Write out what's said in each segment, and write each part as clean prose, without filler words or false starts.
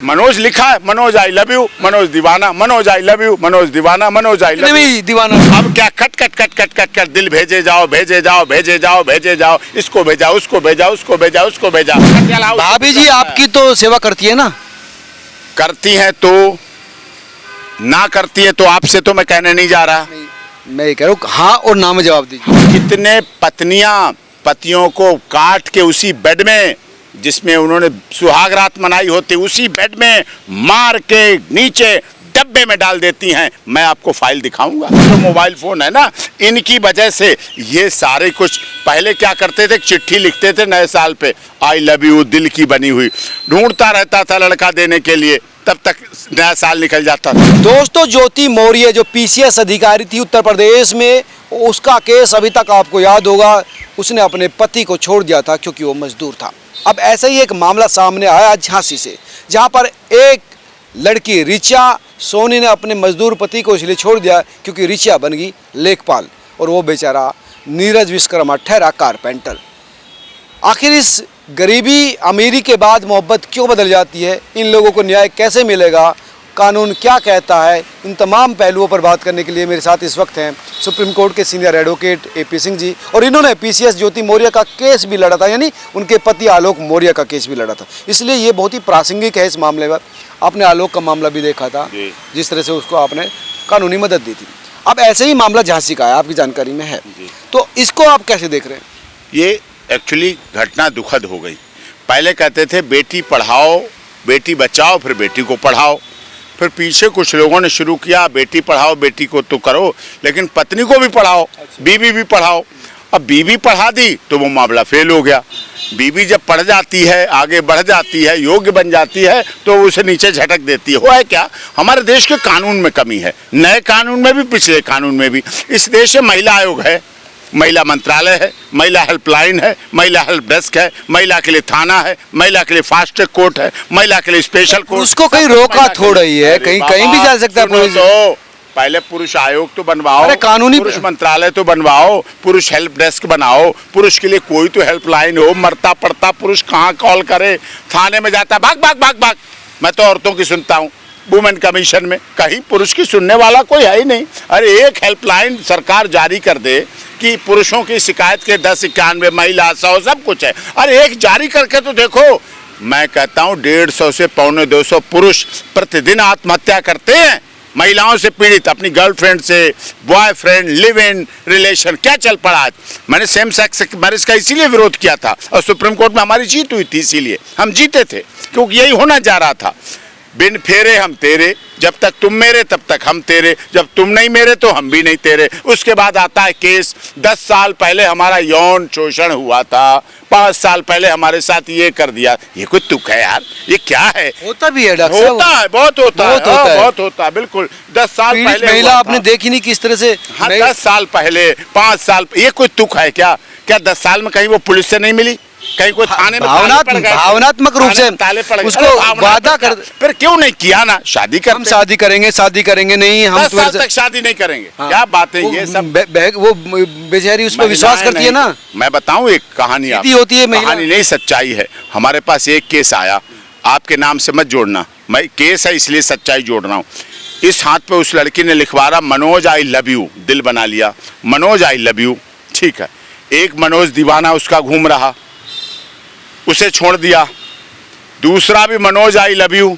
मनोज लिखा है, Manoj I love you, Manoj दीवाना, Manoj I love you, Manoj दीवाना, मनोज आई लव यू दीवाना। अब क्या cut cut cut cut cut cut दिल भेजे जाओ, भेजे जाओ, भेजे जाओ, भेजे जाओ, इसको भेजा, उसको भेजा, उसको भेजा, उसको भेजा। भाभी जी आपकी तो सेवा करती है ना? करती है तो ना करती है तो आपसे तो मैं कहने नहीं जा रहा। मैं ये कह रहा हूँ हाँ और ना में जवाब दीजिए। कितने पत्नियां पतियों को काट के उसी बेड में जिसमें उन्होंने सुहाग रात मनाई होती उसी बेड में मार के नीचे डब्बे में डाल देती हैं। मैं आपको फाइल दिखाऊंगा। जो मोबाइल फोन है ना, इनकी वजह से ये सारे कुछ पहले क्या करते थे, चिट्ठी लिखते थे नए साल पे, आई लव यू दिल की बनी हुई, ढूंढता रहता था लड़का देने के लिए, तब तक नया साल निकल जाता था। दोस्तों ज्योति मौर्य जो पीसीएस अधिकारी थी उत्तर प्रदेश में, उसका केस अभी तक आपको याद होगा, उसने अपने पति को छोड़ दिया था क्योंकि वो मजदूर था। अब ऐसा ही एक मामला सामने आया झांसी से, जहां पर एक लड़की रिचा सोनी ने अपने मजदूर पति को इसलिए छोड़ दिया क्योंकि रिचा बन गई लेखपाल और वो बेचारा नीरज विश्वकर्मा ठहरा कारपेंटर। आखिर इस गरीबी अमीरी के बाद मोहब्बत क्यों बदल जाती है? इन लोगों को न्याय कैसे मिलेगा? कानून क्या कहता है? इन तमाम पहलुओं पर बात करने के लिए मेरे साथ इस वक्त हैं सुप्रीम कोर्ट के senior advocate AP Singh ji, और इन्होंने पीसीएस ज्योति मौर्य का केस भी लड़ा था, यानी उनके पति आलोक मौर्य का केस भी लड़ा था। इसलिए ये बहुत ही प्रासंगिक है इस मामले में। आपने आलोक का मामला भी देखा था, जिस तरह से उसको आपने कानूनी मदद दी थी। अब ऐसे ही मामला झांसी का है, आपकी जानकारी में है, तो इसको आप कैसे देख रहे हैं? ये एक्चुअली घटना दुखद हो गई। पहले कहते थे बेटी पढ़ाओ बेटी बचाओ, फिर बेटी को पढ़ाओ, फिर पीछे कुछ लोगों ने शुरू किया बेटी पढ़ाओ बेटी को तो करो, लेकिन पत्नी को भी पढ़ाओ, बीवी भी पढ़ाओ। अब बीवी पढ़ा दी तो वो मामला फेल हो गया। बीवी जब पढ़ जाती है, आगे बढ़ जाती है, योग्य बन जाती है, तो उसे नीचे झटक देती है। वो है क्या, हमारे देश के कानून में कमी है, नए कानून में भी पिछले कानून में भी। इस देश में महिला आयोग है, महिला मंत्रालय है, महिला हेल्पलाइन है, महिला हेल्प डेस्क है, महिला के लिए थाना है, महिला के लिए फास्ट ट्रैक कोर्ट है, महिला के लिए स्पेशल कोर्ट। उसको कहीं रोका थोड़ा ही है, कहीं कहीं भी जा सकता है पुलिस। तो पहले पुरुष आयोग तो बनवाओ, अरे कानूनी पुरुष मंत्रालय तो बनवाओ, पुरुष हेल्प डेस्क बनाओ, पुरुष के लिए कोई तो हेल्पलाइन हो। मरता पड़ता पुरुष कहाँ कॉल करे, थाने में जाता भाग भाग भाग भाग। मैं तो औरतों की सुनता हूँ वुमेन कमीशन में, कहीं पुरुष की सुनने वाला कोई है ही नहीं। अरे एक हेल्पलाइन सरकार जारी कर दे कि पुरुषों की शिकायत के 10 91 महिला 100 सब कुछ है। अरे एक जारी करके तो देखो। मैं कहता हूँ 150 से 250 पुरुष प्रतिदिन आत्महत्या करते हैं महिलाओं से पीड़ित, अपनी गर्लफ्रेंड से, बॉयफ्रेंड, लिव इन रिलेशन। क्या चल पड़ा आज? मैंने सेम सेक्स मैरिज का इसीलिए विरोध किया था और सुप्रीम कोर्ट में हमारी जीत हुई थी, इसीलिए हम जीते थे, क्योंकि यही होना जा रहा था। बिन फेरे हम तेरे, जब तक तुम मेरे तब तक हम तेरे, जब तुम नहीं मेरे तो हम भी नहीं तेरे। उसके बाद आता है केस, 10 साल पहले हमारा यौन शोषण हुआ था, 5 साल पहले हमारे साथ ये कर दिया। ये कोई तुक है यार, ये क्या है? होता भी है डॉक्टर साहब, होता है, बहुत होता है, बहुत होता है, बिल्कुल। 10 साल पहले महिला आपने देखी नहीं किस तरह से। हाँ, 10 साल पहले, 5 साल, ये कोई तुक है क्या? क्या 10 साल में कहीं वो पुलिस से नहीं मिली, कहीं कोई थाने में भावनात्मक रूप से ताले पड़ गए, उसको वादा कर, फिर क्यों नहीं किया ना? शादी कर, हम शादी करेंगे नहीं, हम 10 साल तक शादी नहीं करेंगे। हाँ, क्या बात है ये सब? वो बेचारी उस पर विश्वास करती है ना। मैं बताऊं एक कहानी होती है, कहानी नहीं सच्चाई है। हमारे पास एक केस आया, आपके नाम से मत जोड़ना, मैं केस है इसलिए सच्चाई जोड़ रहा हूँ। इस हाथ पे उस लड़की ने लिखवा रहा मनोज आई लव यू, दिल बना लिया मनोज आई लव यू, ठीक है। एक मनोज दीवाना उसका घूम रहा, उसे छोड़ दिया। दूसरा भी मनोज आई लव यू।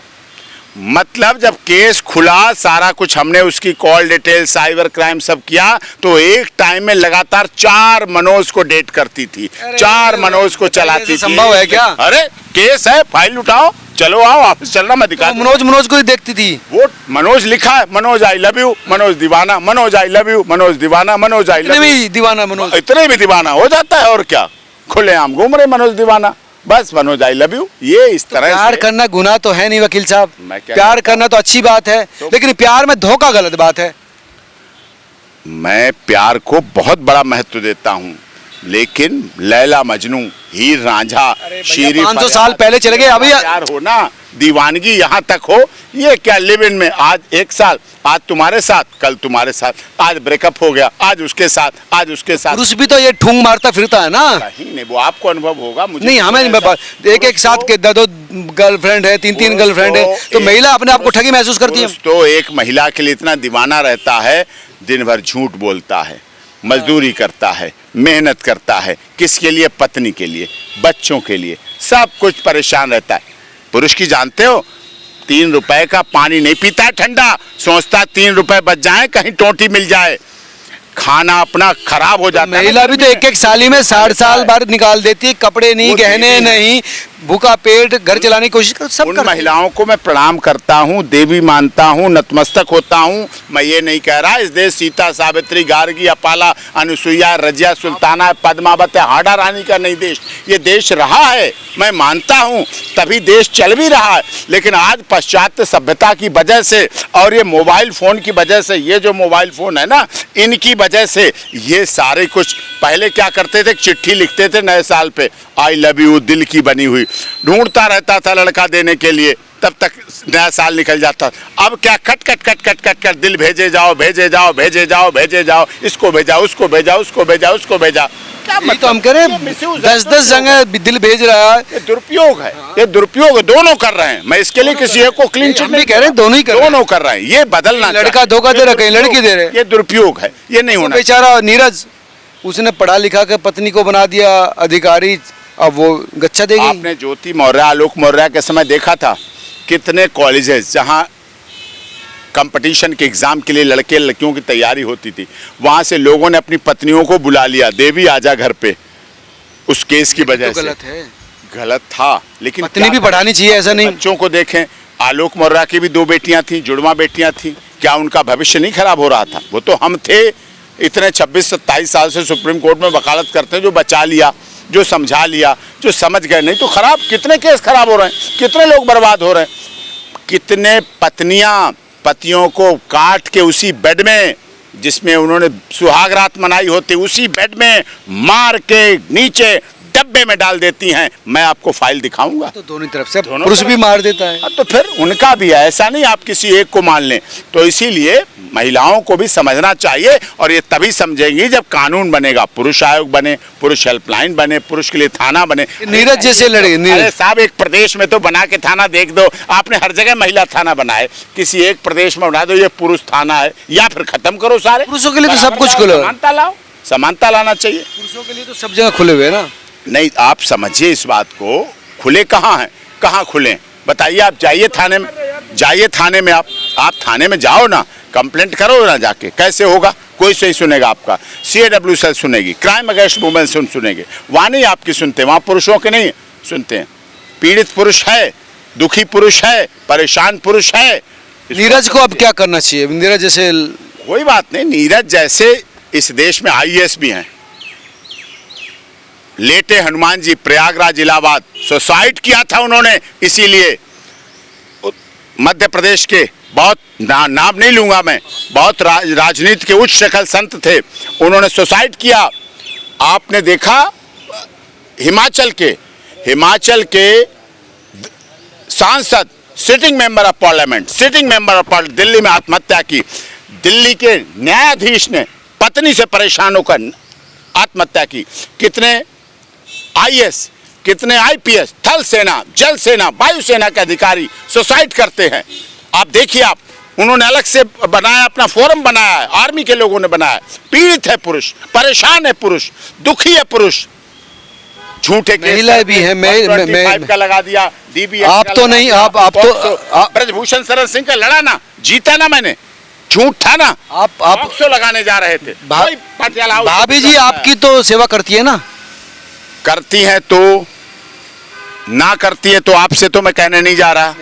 मतलब जब केस खुला, सारा कुछ हमने उसकी कॉल डिटेल, साइबर क्राइम सब किया, तो एक टाइम में लगातार 4 मनोज को डेट करती थी, 4 मनोज को चलाती थी। संभव है क्या? अरे केस है, फाइल उठाओ, चलो आओ ऑफिस चलना, मैं दिखा। मनोज को ही देखती थी वो। मनोज लिखा है, Manoj I love you, Manoj दीवाना, Manoj I love you, Manoj दीवाना, मनोज आई लव यू। दीवाना मनोज, इतने भी दीवाना हो जाता है और क्या? खुलेआम घूम रहे मनोज दीवाना, बस मनोज आई लव यू। ये इस तरह प्यार करना गुनाह तो है नहीं वकील साहब, प्यार करना तो अच्छी बात है, लेकिन प्यार में धोखा गलत बात है। मैं प्यार को बहुत बड़ा महत्व देता हूँ, लेकिन लैला मजनू, हीर रांझा, शीरी 500 साल पहले चले गए, अभी प्यार हो ना, दीवानगी यहाँ तक हो। ये क्या लिव इन में आज 1 साल, आज तुम्हारे साथ, कल तुम्हारे साथ, आज ब्रेकअप हो गया, आज उसके साथ, आज उसके साथ। पुरुष भी तो ये ठूंग मारता फिरता है ना। कहीं नहीं, वो आपको अनुभव होगा, मुझे नहीं, हमें एक साथ के 2 गर्लफ्रेंड है, तीन तीन गर्लफ्रेंड है, तो महिला अपने आप को ठगी महसूस करती है। पुरुष तो एक महिला के लिए इतना दीवाना रहता है, दिन भर झूठ बोलता है, मजदूरी करता है, मेहनत करता है, किसके लिए? पत्नी के लिए, बच्चों के लिए, सब कुछ परेशान रहता है। पुरुष की जानते हो, 3 रुपए का पानी नहीं पीता है ठंडा, सोचता 3 रुपए बच जाए, कहीं टोंटी मिल जाए, खाना अपना खराब हो जाता है। महिला भी तो एक एक साली में 60 साल बाहर निकाल देती है, कपड़े नहीं, गहने नहीं, भूखा पेट, घर चलाने की कोशिश कर, सब उन करती है। महिलाओं को मैं प्रणाम करता हूँ, देवी मानता हूँ, नतमस्तक होता हूँ। मैं ये नहीं कह रहा इस देश सीता, सावित्री, गार्गी, अपाला, अनुसुईया, रजिया, सुल्ताना, पद्मावत, हाड़ा रानी का नहीं देश, ये देश रहा है, मैं मानता हूँ, तभी देश चल भी रहा है। लेकिन आज पाश्चात्य सभ्यता की वजह से और ये मोबाइल फ़ोन की वजह से, ये जो मोबाइल फ़ोन है ना, इनकी वजह से ये सारे कुछ, पहले क्या करते थे, चिट्ठी लिखते थे नए साल पे, आई लव यू, दिल की बनी हुई, ढूंढता रहता था लड़का देने के लिए, तब तक नया साल निकल जाता। अब क्या, cut cut cut cut cut cut दिल भेजे जाओ, भेजे जाओ, भेजे जाओ, भेजे जाओ, इसको भेजा, उसको भेजा, उसको भेजा, उसको भेजा। क्या यही तो हम कह रहे हैं, 10-10 जगह दिल भेज रहा है। ये दुरुपयोग है, ये दुरुपयोग दोनों कर रहे हैं। मैं इसके लिए किसी एक को क्लीन चिट हम भी नहीं कह रहे हैं, दोनों ही कर रहे हैं। दोनों कर रहे हैं, ये बदलना। लड़का धोखा दे रहा, कहीं लड़की दे रहे। ये दुरुपयोग है, ये नहीं होना। बेचारा नीरज, उसने पढ़ा लिखा के पत्नी को बना दिया अधिकारी, अब वो गच्चा देगी। आपने ज्योति मौर्य, आलोक मौर्य के समय देखा था, कितने कॉलेजेस जहां कंपटीशन के एग्जाम के लिए लड़के लड़कियों की तैयारी होती थी, वहां से लोगों ने अपनी पत्नियों को बुला लिया, देवी आजा घर पे, उस केस की वजह से। गलत है, गलत था, लेकिन पत्नी भी पढ़ानी चाहिए, ऐसा नहीं। बच्चों को देखें, आलोक मौर्य की भी 2 बेटियां थी, जुड़वा बेटियां थी, क्या उनका भविष्य नहीं खराब हो रहा था? वो तो हम थे, इतने 26-27 साल से सुप्रीम कोर्ट में वकालत करते हैं, जो बचा लिया, जो समझा लिया, जो समझ गए, नहीं तो खराब, कितने केस खराब हो रहे हैं, कितने लोग बर्बाद हो रहे हैं, कितने पत्नियां पतियों को काट के उसी बेड में जिसमें उन्होंने सुहाग रात मनाई होती, उसी बेड में मार के नीचे डब्बे में डाल देती हैं। मैं आपको फाइल दिखाऊंगा। तो दोनों तरफ से दोनों पुरुष तरफ भी मार देता है। तो फिर उनका भी है, ऐसा नहीं आप किसी एक को मान लें। तो इसीलिए महिलाओं को भी समझना चाहिए, और ये तभी समझेंगी जब कानून बनेगा, पुरुष आयोग बने, पुरुष हेल्पलाइन बने, पुरुष के लिए थाना बने। नीरज जैसे लड़े, अरे साहब, एक प्रदेश में तो बना के थाना देख दो, आपने हर जगह महिला थाना बनाए, किसी एक प्रदेश में बना दो ये पुरुष थाना है, या फिर खत्म करो सारे। पुरुषों के लिए तो सब कुछ खुला है। समानता लाओ, समानता लाना चाहिए। पुरुषों के लिए तो सब जगह खुले हुए हैं ना। नहीं, आप समझिए इस बात को, खुले कहाँ हैं, कहाँ खुले? बताइए, आप जाइए थाने में, जाइए थाने में, आप थाने में जाओ ना, कंप्लेंट करो ना जाके, कैसे होगा? कोई सही सुनेगा आपका, CAW सेल सुनेगी, क्राइम अगेंस्ट वुमेन सुनेंगे, वहाँ नहीं आपकी सुनते, वहाँ पुरुषों के नहीं सुनते हैं। पीड़ित पुरुष है, दुखी पुरुष है, परेशान पुरुष है। नीरज को अब क्या करना चाहिए? नीरज जैसे, कोई बात नहीं, नीरज जैसे इस देश में IAS भी हैं। लेटे हनुमान जी, प्रयागराज, इलाहाबाद, सुसाइड किया था उन्होंने, इसीलिए मध्य प्रदेश के बहुत नाम नहीं लूंगा मैं, बहुत राजनीति के उच्च शिखर संत थे, उन्होंने सुसाइड किया। आपने देखा हिमाचल के सांसद, sitting member of parliament, Delhi में आत्महत्या की। दिल्ली के न्यायाधीश ने पत्नी से परेशान होकर आत्महत्या की। कितने IAS, कितने IPS, थल सेना, जल सेना, वायुसेना के अधिकारी सुसाइड करते हैं। आप देखिए, आप उन्होंने अलग से बनाया, अपना फोरम बनाया है, आर्मी के लोगों ने बनाया। पीड़ित है पुरुष, परेशान है पुरुष, दुखी है पुरुष। झूठे केस महिलाएं भी हैं, मैं 125 का लगा दिया, DBA आप तो नहीं, आप तो ब्रजभूषण शरण सिंह का लड़ा ना, जीता ना मैंने, झूठ था ना। आप पॉक्सो लगाने जा रहे थे। भाभी जी आपकी तो सेवा करती है ना? करती हैं तो, ना करती है तो आपसे तो मैं कहने नहीं जा रहा।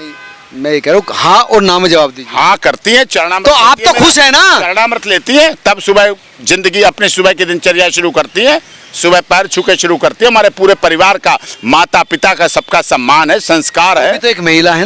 मैं ये कह रहा हूँ, हाँ और ना में जवाब दीजिए। हाँ करती हैं, चरणामृत तो आप तो खुश है ना? चरणामृत लेती हैं, तब सुबह जिंदगी, अपने सुबह की दिनचर्या शुरू करती हैं, सुबह पैर छू के शुरू करती है। हमारे पूरे परिवार का, माता पिता का, सबका सम्मान है, संस्कार है। तो एक महिला है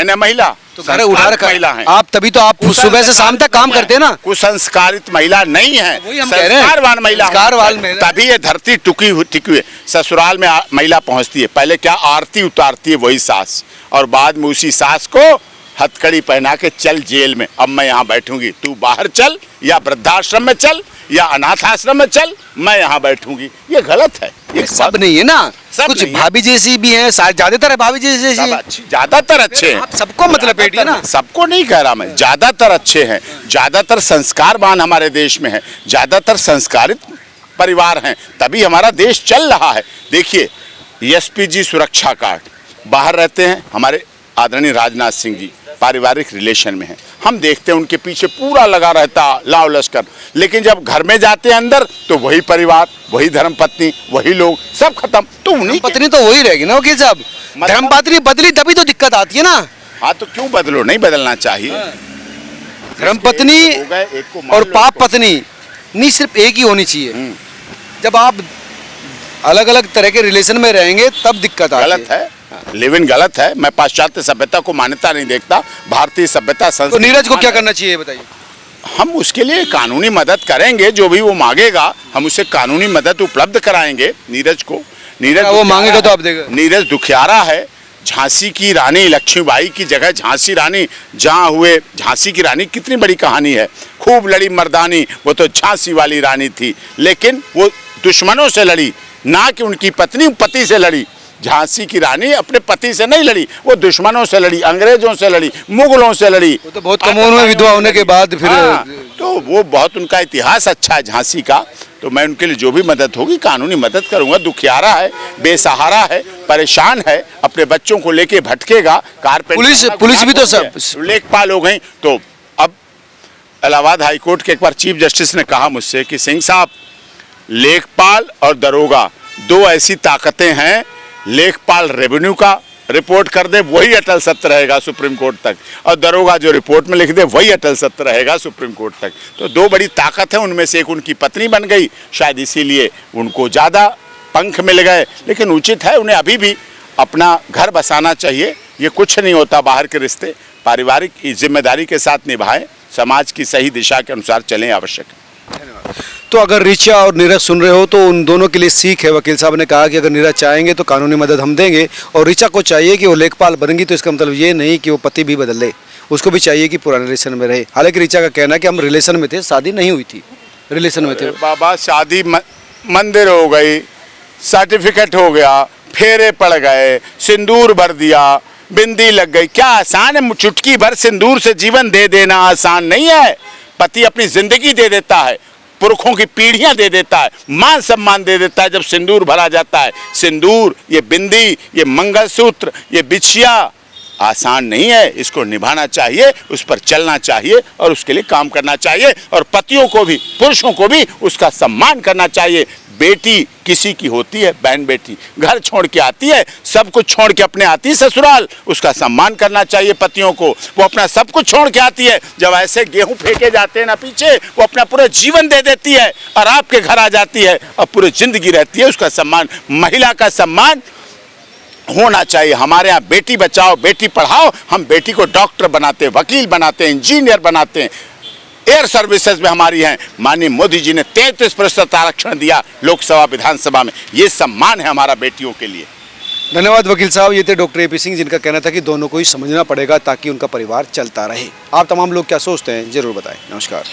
ना, महिला तो घर उठा रखा महिला है आप, तभी तो आप सुबह से शाम तक काम करते हैं ना। कुसंस्कारित महिला नहीं है, वही हम कह रहे हैं, संस्कारवान महिला, संस्कारवान महिला। तभी ये धरती टिकी हुई है। ससुराल में महिला पहुंचती है, पहले क्या आरती उतारती है वही सास, और बाद में उसी सास को हथकड़ी पहना के चल जेल में, अब मैं यहाँ बैठूंगी, तू बाहर चल, या वृद्धाश्रम में चल, या अनाथ आश्रम में चल, मैं यहाँ बैठूंगी। ये गलत है, ये सब नहीं है ना, सब कुछ नहीं है। भाभी जैसी भी हैं, शायद ज्यादातर है भाभी जैसी सब अच्छी, ज्यादातर अच्छे हैं। आप सबको मतलब पेटिए ना। सबको नहीं कह रहा मैं, ज्यादातर अच्छे हैं, ज्यादातर संस्कारवान हमारे देश में है, ज्यादातर संस्कारित परिवार हैं, तभी हमारा देश चल रहा है। देखिए एसपीजी सुरक्षा कार्ड, बाहर रहते हैं हमारे आदरणीय राजनाथ सिंह जी, पारिवारिक रिलेशन में हैं, हम देखते हैं उनके पीछे पूरा लगा रहता लाव लश्कर, लेकिन जब घर में जाते हैं अंदर तो वही परिवार, वही धर्मपत्नी, वही लोग, सब खत्म। तो उन्हीं के- पत्नी तो वही रहेगी ना वकील साहब, मतलब- धर्मपत्नी बदली तभी तो दिक्कत आती है ना। हाँ तो क्यों बदलो, नहीं बदलना चाहिए। धर्मपत्नी हो गए, एक को मान और लो, पाप एक को- पत्नी नहीं सिर्फ एक ही होनी चाहिए। हम्म। जब आप अलग अलग तरह के रिलेशन में रहेंगे तब दिक्कत आती गलत है, लिव इन गलत है। मैं पाश्चात्य सभ्यता को मान्यता नहीं देखता, भारतीय सभ्यता तो संस्कृति। नीरज को क्या करना चाहिए बताइए। हम उसके लिए कानूनी मदद करेंगे, जो भी वो मांगेगा हम उसे कानूनी मदद उपलब्ध कराएंगे नीरज को। नीरज वो दुखियारा मांगेगा तो है, आप देगा। नीरज दुखियारा है। झांसी की रानी लक्ष्मीबाई की जगह झांसी रानी जहाँ हुए, झांसी की रानी कितनी बड़ी कहानी है, खूब लड़ी मर्दानी, वो तो झांसी वाली रानी थी, लेकिन वो दुश्मनों से लड़ी, ना कि उनकी पत्नी पति से लड़ी। झांसी की रानी अपने पति से नहीं लड़ी, वो दुश्मनों से लड़ी, अंग्रेजों से लड़ी, मुगलों से लड़ी। वो तो बहुत कम उम्र में विधवा होने के बाद फिर हाँ, तो वो बहुत, उनका इतिहास अच्छा है झांसी का, तो मैं उनके लिए जो भी मदद होगी कानूनी मदद करूंगा। दुखियारा है, बेसहारा है, परेशान है, अपने बच्चों को लेके भटकेगा। कारपेंटर पुलिस भी तो सब लेखपाल हो गई। तो अब इलाहाबाद हाईकोर्ट के एक बार चीफ जस्टिस ने कहा मुझसे कि सिंह साहब, लेखपाल और दरोगा दो ऐसी ताकतें हैं, लेखपाल रेवेन्यू का रिपोर्ट कर दे वही अटल सत्य रहेगा सुप्रीम कोर्ट तक, और दरोगा जो रिपोर्ट में लिख दे वही अटल सत्य रहेगा सुप्रीम कोर्ट तक। तो दो बड़ी ताकत है, उनमें से एक उनकी पत्नी बन गई, शायद इसीलिए उनको ज़्यादा पंख मिल गए, लेकिन उचित है उन्हें अभी भी अपना घर बसाना चाहिए। ये कुछ नहीं होता, बाहर के रिश्ते पारिवारिक जिम्मेदारी के साथ निभाएं, समाज की सही दिशा के अनुसार चलें, आवश्यक है। तो अगर ऋचा और नीरज सुन रहे हो तो उन दोनों के लिए सीख है। वकील साहब ने कहा कि अगर नीरज चाहेंगे तो कानूनी मदद हम देंगे, और ऋचा को चाहिए कि वो लेखपाल बनेंगी, तो इसका मतलब ये नहीं कि वो पति भी बदल ले, उसको भी चाहिए कि पुराने रिलेशन में रहे। हालांकि ऋचा का कहना है कि हम रिलेशन में थे, शादी नहीं हुई थी, रिलेशन में थे। बाबा शादी मंदिर हो गई, सर्टिफिकेट हो गया, फेरे पड़ गए, सिंदूर भर दिया, बिंदी लग गई, क्या आसान है? चुटकी भर सिंदूर से जीवन दे देना आसान नहीं है। पति अपनी जिंदगी दे देता है, पुरखों की पीढ़ियां दे देता है, मान सम्मान दे देता है जब सिंदूर भरा जाता है। सिंदूर, ये बिंदी, ये मंगलसूत्र, ये बिछिया आसान नहीं है, इसको निभाना चाहिए, उस पर चलना चाहिए और उसके लिए काम करना चाहिए, और पतियों को भी, पुरुषों को भी उसका सम्मान करना चाहिए। बेटी किसी की होती है, बहन बेटी घर छोड़ के आती है, सब कुछ छोड़ के अपने आती है ससुराल, उसका सम्मान करना चाहिए पतियों को। वो अपना सब कुछ छोड़ के आती है, जब ऐसे गेहूं फेंके जाते हैं ना पीछे, वो अपना पूरा जीवन दे देती है और आपके घर आ जाती है और पूरी जिंदगी रहती है। उसका सम्मान, महिला का सम्मान होना चाहिए। हमारे यहाँ बेटी बचाओ बेटी पढ़ाओ, हम बेटी को डॉक्टर बनाते हैं, वकील बनाते हैं, इंजीनियर बनाते हैं। एयर सर्विसेज में हमारी हैं। माननीय मोदी जी ने 33% आरक्षण दिया लोकसभा विधानसभा में, ये सम्मान है हमारा बेटियों के लिए। धन्यवाद वकील साहब। ये थे डॉक्टर AP सिंह, जिनका कहना था कि दोनों को ही समझना पड़ेगा ताकि उनका परिवार चलता रहे। आप तमाम लोग क्या सोचते हैं जरूर बताएं। नमस्कार।